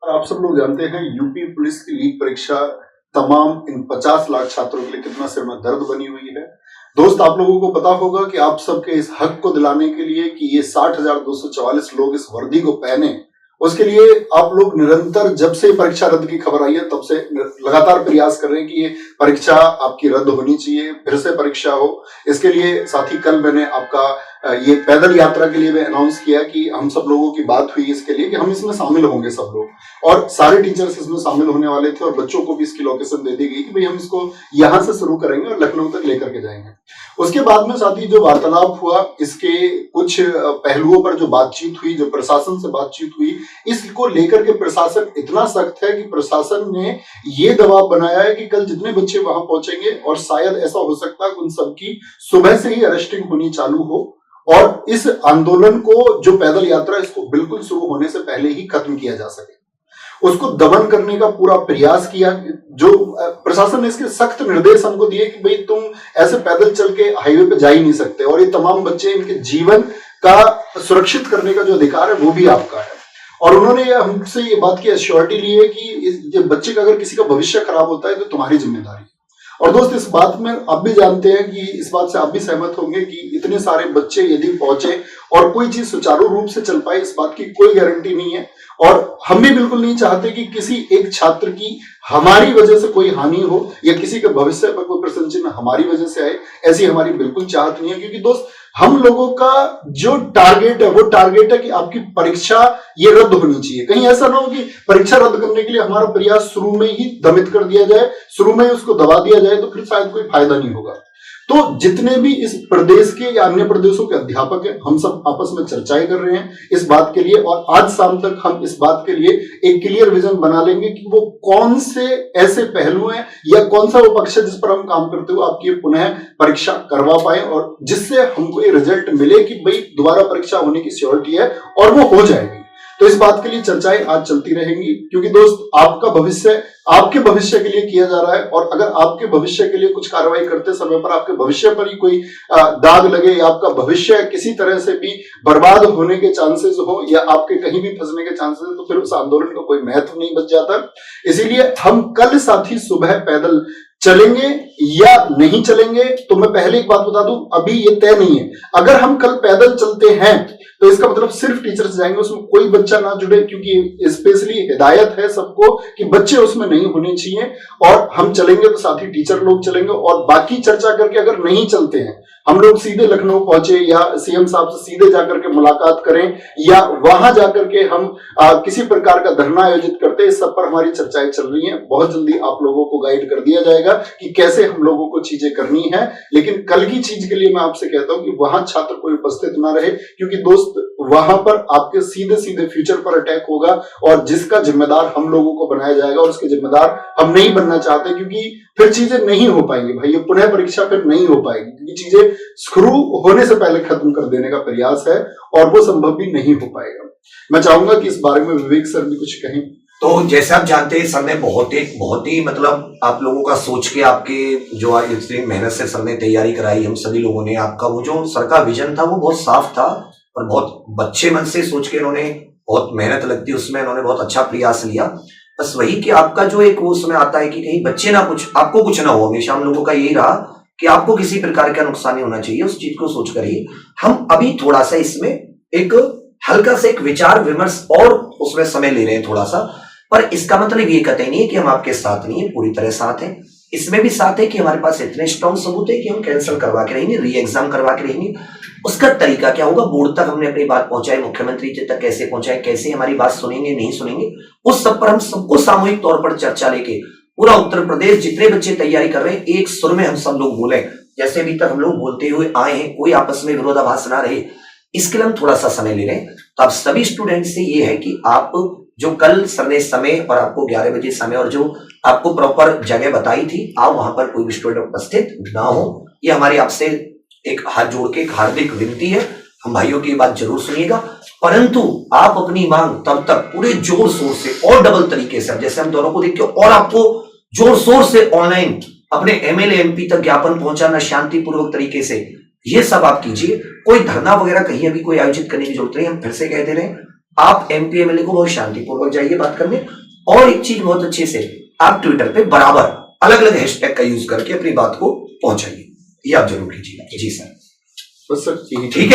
और आप सब लोग जानते हैं यूपी पुलिस की लीग परीक्षा तमाम इन 50 लाख छात्रों के लिए कितना सिर में दर्द बनी हुई है। दोस्त, आप लोगों को पता होगा कि आप सबके इस हक को दिलाने के लिए कि ये 60,244 लोग इस वर्दी को पहने, उसके लिए आप लोग निरंतर जब से परीक्षा रद्द की खबर आई है तब से लगातार प्रयास कर रहे हैं कि ये परीक्षा आपकी रद्द होनी चाहिए, फिर से परीक्षा हो। इसके लिए साथ ही कल मैंने आपका ये पैदल यात्रा के लिए भी अनाउंस किया कि हम सब लोगों की बात हुई इसके लिए कि हम इसमें शामिल होंगे सब लोग, और सारे टीचर्स इसमें शामिल होने वाले थे और बच्चों को भी इसकी लोकेशन दे दी गई कि भाई हम इसको यहां से शुरू करेंगे और लखनऊ तक लेकर के जाएंगे। उसके बाद में साथ ही जो वार्तालाप हुआ, इसके कुछ पहलुओं पर जो बातचीत हुई, जो प्रशासन से बातचीत हुई, इसको लेकर के प्रशासन इतना सख्त है कि प्रशासन ने ये दबाव बनाया है कि कल जितने बच्चे वहां पहुंचेंगे और शायद ऐसा हो सकता है कि उन सबकी सुबह से ही अरेस्टिंग होनी चालू हो और इस आंदोलन को, जो पैदल यात्रा, इसको बिल्कुल शुरू होने से पहले ही खत्म किया जा सके। उसको दमन करने का पूरा प्रयास किया। जो प्रशासन ने इसके सख्त निर्देश हमको दिए कि भाई तुम ऐसे पैदल चल के हाईवे पे जा ही नहीं सकते, और ये तमाम बच्चे, इनके जीवन का सुरक्षित करने का जो अधिकार है वो भी आपका है। और उन्होंने हमसे ये बात की एश्योरिटी ली है कि बच्चे का अगर किसी का भविष्य खराब होता है तो तुम्हारी जिम्मेदारी है। और दोस्त, इस बात में आप भी जानते हैं कि इस बात से आप भी सहमत होंगे कि इतने सारे बच्चे यदि पहुंचे और कोई चीज सुचारू रूप से चल पाए, इस बात की कोई गारंटी नहीं है। और हम भी बिल्कुल नहीं चाहते कि किसी एक छात्र की हमारी वजह से कोई हानि हो या किसी के भविष्य पर कोई प्रश्न चिन्ह हमारी वजह से आए, ऐसी हमारी बिल्कुल चाहत नहीं है। क्योंकि दोस्त, हम लोगों का जो टारगेट है वो टारगेट है कि आपकी परीक्षा ये रद्द होनी चाहिए। कहीं ऐसा ना हो कि परीक्षा रद्द करने के लिए हमारा प्रयास शुरू में ही दमित कर दिया जाए, शुरू में ही उसको दबा दिया जाए, तो फिर शायद कोई फायदा नहीं होगा। तो जितने भी इस प्रदेश के या अन्य प्रदेशों के अध्यापक हैं, हम सब आपस में चर्चाएं कर रहे हैं इस बात के लिए, और आज शाम तक हम इस बात के लिए एक क्लियर विजन बना लेंगे कि वो कौन से ऐसे पहलू हैं या कौन सा वो पक्ष है जिस पर हम काम करते हुए आपकी पुनः परीक्षा करवा पाए और जिससे हमको ये रिजल्ट मिले कि भाई दोबारा परीक्षा होने की श्योरिटी है और वो हो जाएगी। तो इस बात के लिए चर्चाएं आज चलती रहेंगी, क्योंकि दोस्त, आपका भविष्य आपके भविष्य के लिए किया जा रहा है, और अगर आपके भविष्य के लिए कुछ कार्रवाई करते समय पर आपके भविष्य पर ही कोई दाग लगे या आपका भविष्य किसी तरह से भी बर्बाद होने के चांसेस हो या आपके कहीं भी फंसने के चांसेस हो, तो फिर उस आंदोलन का कोई महत्व नहीं बच जाता। इसीलिए हम कल साथी सुबह पैदल चलेंगे या नहीं चलेंगे, तो मैं पहले एक बात बता दूं, अभी ये तय नहीं है। अगर हम कल पैदल चलते हैं तो इसका मतलब सिर्फ टीचर्स जाएंगे, उसमें कोई बच्चा ना जुड़े, क्योंकि स्पेशली हिदायत है सबको कि बच्चे उसमें नहीं होने चाहिए। और हम चलेंगे तो साथ ही टीचर लोग चलेंगे, और बाकी चर्चा करके अगर नहीं चलते हैं, हम लोग सीधे लखनऊ पहुंचे या सीएम साहब से सीधे जाकर के मुलाकात करें या वहां जाकर के हम किसी प्रकार का धरना आयोजित करते हैं, इस सब पर हमारी चर्चाएं चल रही हैं। बहुत जल्दी आप लोगों को गाइड कर दिया जाएगा कि कैसे हम लोगों को चीजें करनी है। लेकिन कल की चीज के लिए मैं आपसे कहता हूं कि वहां छात्र कोई उपस्थित ना रहे, क्योंकि दोस्त, वहां पर आपके सीधे सीधे फ्यूचर पर अटैक होगा और जिसका जिम्मेदार हम लोगों को बनाया जाएगा, और उसके जिम्मेदार हम नहीं बनना चाहते, क्योंकि फिर चीजें नहीं हो पाएंगी भाई। ये पुनः परीक्षा फिर नहीं हो पाएगी, क्योंकि चीजें शुरू होने से पहले खत्म कर देने का प्रयास है और वो संभव भी नहीं हो पाएगा। मैं चाहूंगा कि इस बारे में विवेक सर भी कुछ कहें। तो जैसे आप जानते हैं, सर ने बहुत ही मतलब आप लोगों का सोच के, आपके जो इतनी मेहनत से सर ने तैयारी कराई, हम सभी लोगों ने, आपका वो जो सर का विजन था वो बहुत साफ था और बहुत बच्चे मन से सोच के इन्होंने, बहुत मेहनत लगती उसमें, इन्होंने बहुत अच्छा प्रयास लिया। बस वही कि आपका जो एक वो उसमें आता है कि कहीं बच्चे ना कुछ, आपको कुछ ना हो, हमेशा हम लोगों का यही रहा कि आपको किसी प्रकार का नुकसान नहीं होना चाहिए, उस चीज को सोच कर ही हम अभी थोड़ा सा इसमें एक हल्का से एक विचार विमर्श और उसमें समय ले रहे हैं थोड़ा सा। पर इसका मतलब ये कतई नहीं है कि हम आपके साथ नहीं है, पूरी तरह साथ हैं। इसमें भी साथ है कि हमारे पास इतने स्ट्रॉन्ग सबूत है कि हम कैंसिल करवा के रहेंगे, री एग्जाम करवा के रहेंगे। उसका तरीका क्या होगा, बोर्ड तक हमने अपनी बात पहुंचाई, मुख्यमंत्री जी तक कैसे पहुंचाए, कैसे हमारी बात सुनेंगे नहीं सुनेंगे, उस सब पर हम सबको सामूहिक तौर पर चर्चा लेके पूरा उत्तर प्रदेश जितने बच्चे तैयारी कर रहे हैं, एक सुर में हम सब लोग बोले, जैसे अभी तक हम लोग बोलते हुए आए हैं, कोई आपस में विरोधाभास ना रहे, इसके लिए हम थोड़ा सा समय ले रहे हैं। तो अब सभी स्टूडेंट से ये है कि आप जो कल सर ने समय और आपको 11 बजे समय और जो आपको प्रॉपर जगह बताई थी, आप वहां पर कोई भी स्टूडेंट उपस्थित ना हो, ये हमारी आपसे एक हाथ जोड़ के एक हार्दिक विनती है। हम भाइयों की बात जरूर सुनिएगा, परंतु आप अपनी मांग तब तक पूरे जोर शोर से और डबल तरीके से, जैसे हम दोनों को देखिए, और आपको जोर शोर से ऑनलाइन अपने एमएलए एमपी तक ज्ञापन पहुंचाना शांतिपूर्वक तरीके से, ये सब आप कीजिए। कोई धरना वगैरह कहीं अभी कोई आयोजित करने की जरूरत नहीं। हम फिर से कह दे रहे हैं, आप एमपी एमएलए को बहुत शांतिपूर्वक जाइए बात करने, और एक चीज बहुत अच्छे से आप ट्विटर पे बराबर अलग अलग हैशटैग का यूज करके अपनी बात को पहुंचाइए, ये आप जरूर कीजिए। जी सर, बस सर, ठीक है।